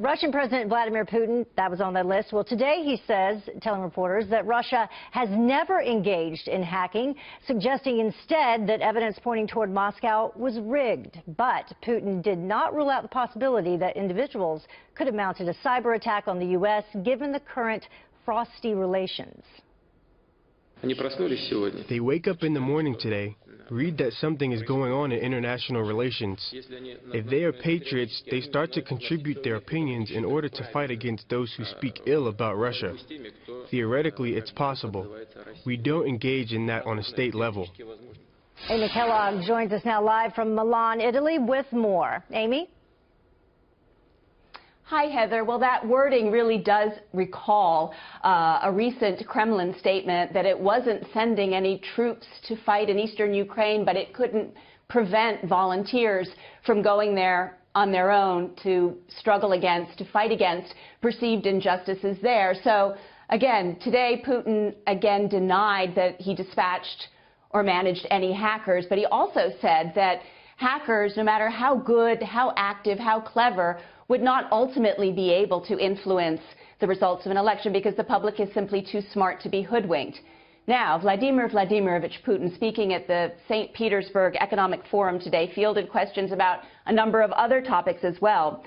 Russian President Vladimir Putin, that was on that list. Well, today he says, telling reporters, that Russia has never engaged in hacking, suggesting instead that evidence pointing toward Moscow was rigged. But Putin did not rule out the possibility that individuals could have mounted a cyber attack on the U.S., given the current frosty relations. They wake up in the morning today, read that something is going on in international relations. If they are patriots, they start to contribute their opinions in order to fight against those who speak ill about Russia. Theoretically, it's possible. We don't engage in that on a state level. Amy Kellogg joins us now live from Milan, Italy, with more. Amy? Hi, Heather. Well, that wording really does recall a recent Kremlin statement that it wasn't sending any troops to fight in eastern Ukraine, but it couldn't prevent volunteers from going there on their own to struggle against, to fight against perceived injustices there. So, again, today Putin again denied that he dispatched or managed any hackers, but he also said that hackers, no matter how good, how active, how clever, would not ultimately be able to influence the results of an election because the public is simply too smart to be hoodwinked. Now, Vladimir Vladimirovich Putin, speaking at the St. Petersburg Economic Forum today, fielded questions about a number of other topics as well,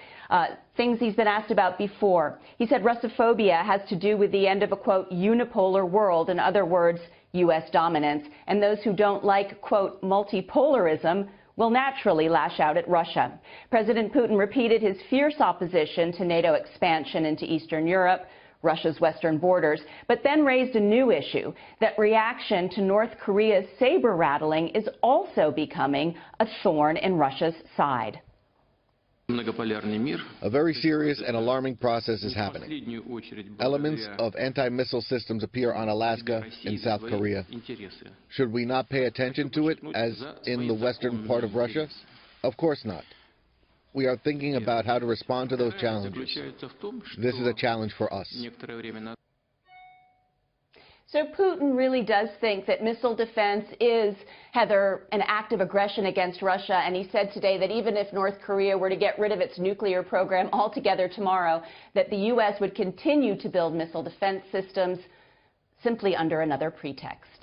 things he's been asked about before. He said Russophobia has to do with the end of a, quote, unipolar world, in other words, U.S. dominance, and those who don't like, quote, multipolarism will naturally lash out at Russia. President Putin repeated his fierce opposition to NATO expansion into Eastern Europe, Russia's western borders, but then raised a new issue, that reaction to North Korea's saber-rattling is also becoming a thorn in Russia's side. A very serious and alarming process is happening. Elements of anti-missile systems appear on Alaska and South Korea. Should we not pay attention to it, as in the western part of Russia? Of course not. We are thinking about how to respond to those challenges. This is a challenge for us. So Putin really does think that missile defense is, Heather, an act of aggression against Russia. And he said today that even if North Korea were to get rid of its nuclear program altogether tomorrow, that the U.S. would continue to build missile defense systems simply under another pretext.